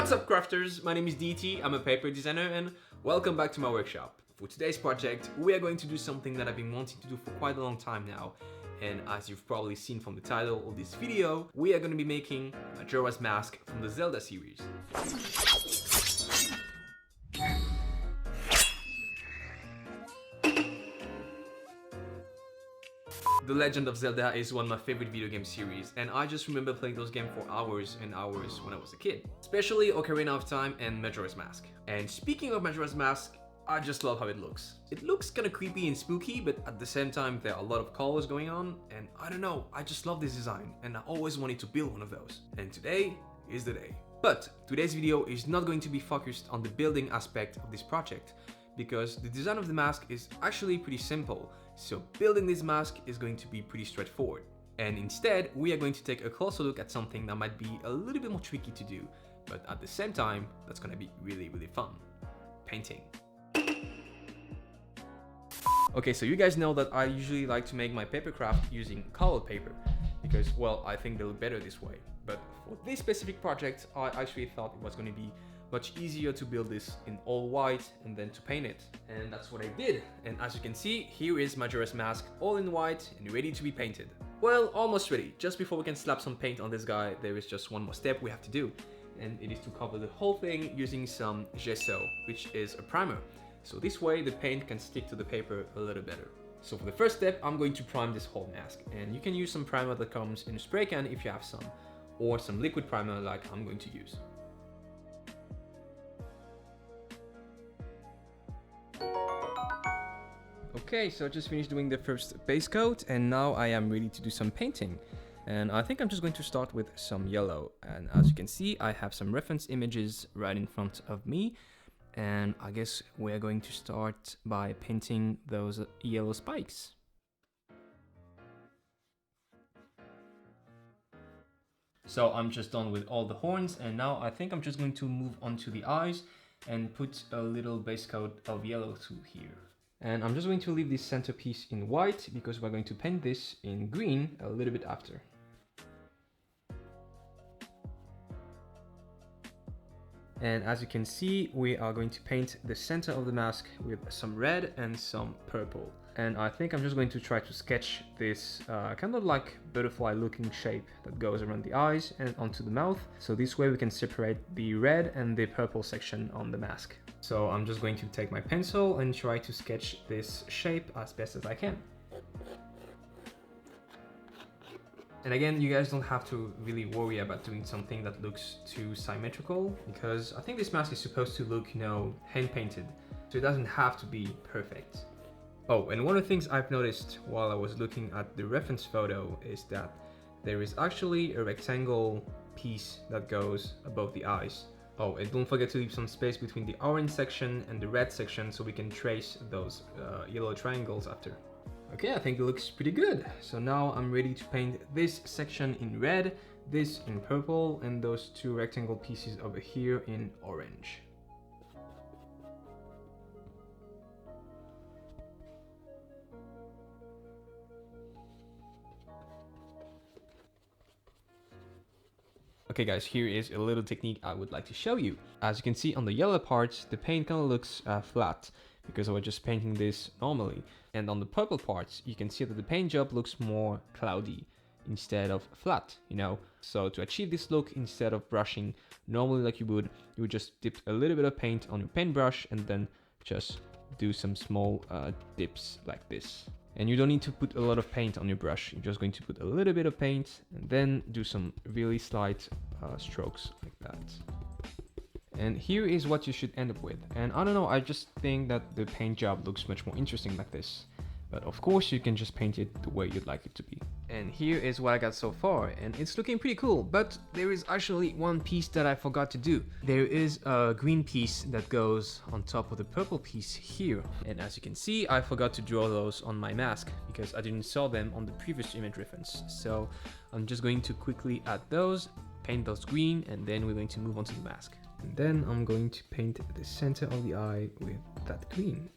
What's up, crafters? My name is DT, I'm a paper designer, and welcome back to my workshop. For today's project, we are going to do something that I've been wanting to do for quite a long time now. And as you've probably seen from the title of this video, we are going to be making Majora's Mask from the Zelda series. The Legend of Zelda is one of my favorite video game series, and I just remember playing those games for hours and hours when I was a kid. Especially Ocarina of Time and Majora's Mask. And speaking of Majora's Mask, I just love how it looks. It looks kinda creepy and spooky, but at the same time there are a lot of colors going on, and I don't know, I just love this design, and I always wanted to build one of those. And today is the day. But today's video is not going to be focused on the building aspect of this project, because the design of the mask is actually pretty simple, so building this mask is going to be pretty straightforward. And instead, we are going to take a closer look at something that might be a little bit more tricky to do, but at the same time, that's gonna be really fun. Painting. Okay, so you guys know that I usually like to make my papercraft using colored paper, because, well, I think they look better this way. But for this specific project, I actually thought it was gonna be much easier to build this in all white and then to paint it. And that's what I did. And as you can see, here is Majora's Mask all in white and ready to be painted. Well, almost ready. Just before we can slap some paint on this guy, there is just one more step we have to do. And it is to cover the whole thing using some gesso, which is a primer. So this way the paint can stick to the paper a little better. So for the first step, I'm going to prime this whole mask. And you can use some primer that comes in a spray can if you have some, or some liquid primer like I'm going to use. Okay, so I just finished doing the first base coat, and now I am ready to do some painting. And I think I'm just going to start with some yellow. And as you can see, I have some reference images right in front of me. And I guess we're going to start by painting those yellow spikes. So I'm just done with all the horns, and now I think I'm just going to move on to the eyes and put a little base coat of yellow through here. And I'm just going to leave this centerpiece in white because we're going to paint this in green a little bit after. And as you can see, we are going to paint the center of the mask with some red and some purple. And I think I'm just going to try to sketch this kind of like butterfly looking shape that goes around the eyes and onto the mouth. So this way we can separate the red and the purple section on the mask. So I'm just going to take my pencil and try to sketch this shape as best as I can. And again, you guys don't have to really worry about doing something that looks too symmetrical, because I think this mask is supposed to look, you know, hand painted. So it doesn't have to be perfect. Oh, and one of the things I've noticed while I was looking at the reference photo is that there is actually a rectangle piece that goes above the eyes. Oh, and don't forget to leave some space between the orange section and the red section so we can trace those yellow triangles after. Okay, I think it looks pretty good. So now I'm ready to paint this section in red, this in purple, and those two rectangle pieces over here in orange. Okay guys, here is a little technique I would like to show you. As you can see on the yellow parts, the paint kind of looks flat because I was just painting this normally. And on the purple parts, you can see that the paint job looks more cloudy instead of flat, you know. So to achieve this look, instead of brushing normally like you would just dip a little bit of paint on your paintbrush and then just do some small dips like this. And you don't need to put a lot of paint on your brush. You're just going to put a little bit of paint and then do some really slight strokes like that. And here is what you should end up with. And I don't know, I just think that the paint job looks much more interesting like this. But of course you can just paint it the way you'd like it to be. And here is what I got so far, and it's looking pretty cool, but there is actually one piece that I forgot to do. There is a green piece that goes on top of the purple piece here. And as you can see, I forgot to draw those on my mask because I didn't saw them on the previous image reference. So I'm just going to quickly add those, paint those green, and then we're going to move on to the mask. And then I'm going to paint the center of the eye with that green.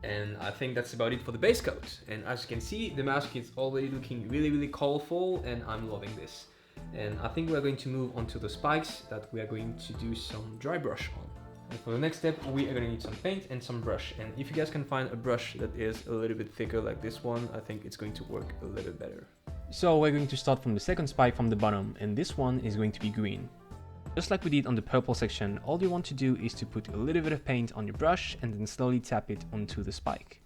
And I think that's about it for the base coat. And as you can see, the mask is already looking really colorful, and I'm loving this. And I think we're going to move on to the spikes that we are going to do some dry brush on. And for the next step, we are going to need some paint and some brush. And if you guys can find a brush that is a little bit thicker like this one, I think it's going to work a little better. So we're going to start from the second spike from the bottom, and this one is going to be green. Just like we did on the purple section, all you want to do is to put a little bit of paint on your brush and then slowly tap it onto the spike.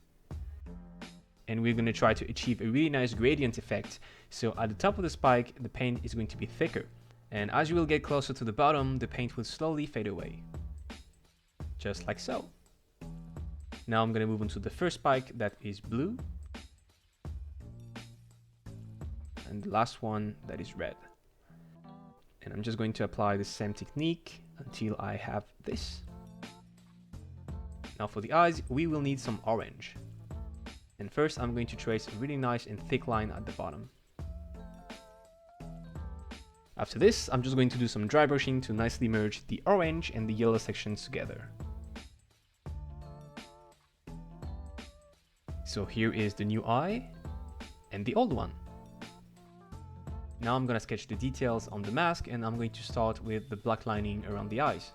And we're going to try to achieve a really nice gradient effect. So at the top of the spike, the paint is going to be thicker. And as you will get closer to the bottom, the paint will slowly fade away. Just like so. Now I'm going to move on to the first spike that is blue. And the last one that is red. And I'm just going to apply the same technique until I have this. Now for the eyes, we will need some orange. And first I'm going to trace a really nice and thick line at the bottom. After this, I'm just going to do some dry brushing to nicely merge the orange and the yellow sections together. So here is the new eye and the old one. Now I'm gonna sketch the details on the mask, and I'm going to start with the black lining around the eyes.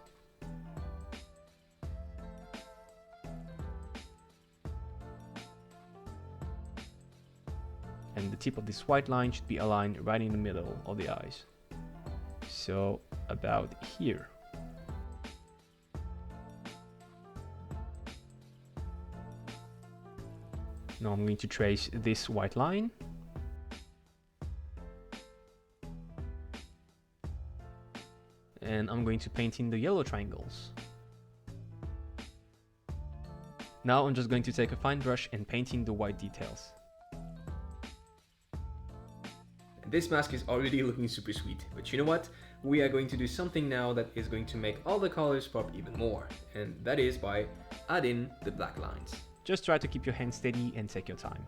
And the tip of this white line should be aligned right in the middle of the eyes. So about here. Now I'm going to trace this white line. And I'm going to paint in the yellow triangles. Now I'm just going to take a fine brush and paint in the white details. This mask is already looking super sweet, but you know what? We are going to do something now that is going to make all the colors pop even more, and that is by adding the black lines. Just try to keep your hand steady and take your time.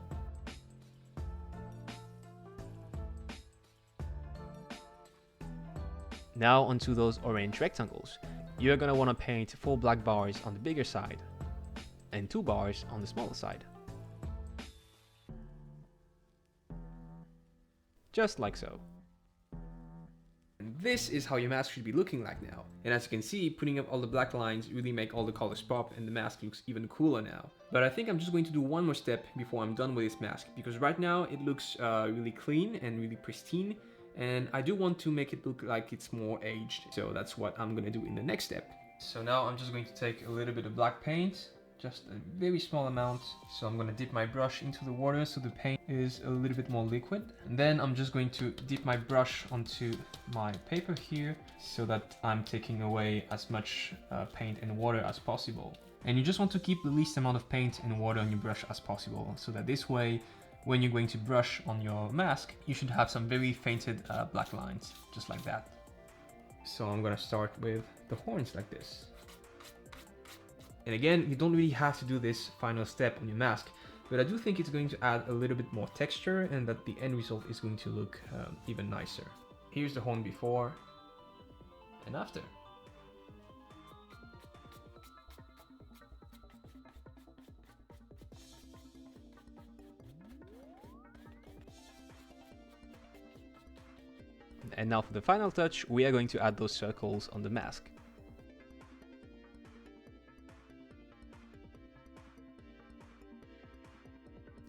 Now onto those orange rectangles. You're gonna wanna paint 4 black bars on the bigger side and 2 bars on the smaller side. Just like so. And this is how your mask should be looking like now. And as you can see, putting up all the black lines really make all the colors pop, and the mask looks even cooler now. But I think I'm just going to do one more step before I'm done with this mask, because right now it looks really clean and really pristine, and I do want to make it look like it's more aged. So that's what I'm gonna do in the next step. So now I'm just going to take a little bit of black paint, just a very small amount. So I'm gonna dip my brush into the water so the paint is a little bit more liquid. And then I'm just going to dip my brush onto my paper here so that I'm taking away as much paint and water as possible. And you just want to keep the least amount of paint and water on your brush as possible, so that this way, when you're going to brush on your mask, you should have some very fainted black lines, just like that. So I'm gonna start with the horns like this. And again, you don't really have to do this final step on your mask, but I do think it's going to add a little bit more texture, and that the end result is going to look even nicer. Here's the horn before and after. And now for the final touch, we are going to add those circles on the mask.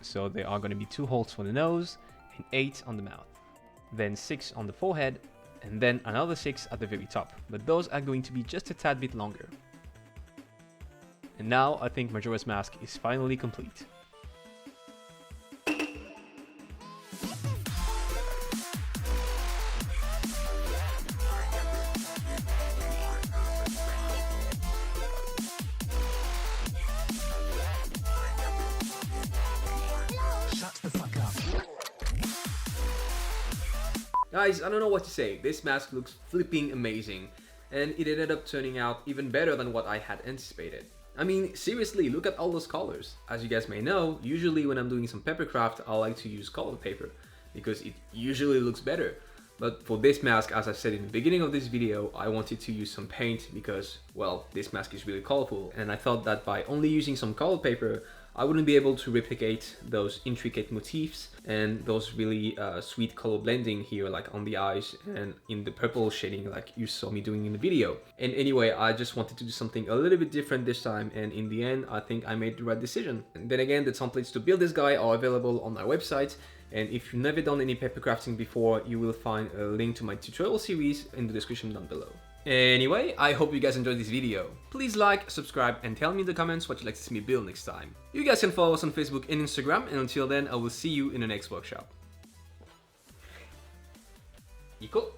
So there are going to be 2 holes for the nose and 8 on the mouth, then 6 on the forehead, and then another 6 at the very top, but those are going to be just a tad bit longer. And now I think Majora's mask is finally complete. Guys, I don't know what to say. This mask looks flipping amazing, and it ended up turning out even better than what I had anticipated. I mean, seriously, look at all those colors. As you guys may know, usually when I'm doing some Papercraft, I like to use colored paper, because it usually looks better. But for this mask, as I said in the beginning of this video, I wanted to use some paint because, well, this mask is really colorful, and I thought that by only using some colored paper, I wouldn't be able to replicate those intricate motifs and those really sweet color blending here, like on the eyes and in the purple shading like you saw me doing in the video. And anyway, I just wanted to do something a little bit different this time, and in the end I think I made the right decision. And then again, the templates to build this guy are available on my website, and if you've never done any paper crafting before, you will find a link to my tutorial series in the description down below. Anyway, I hope you guys enjoyed this video. Please like, subscribe, and tell me in the comments what you'd like to see me build next time. You guys can follow us on Facebook and Instagram, and until then, I will see you in the next workshop. Iko.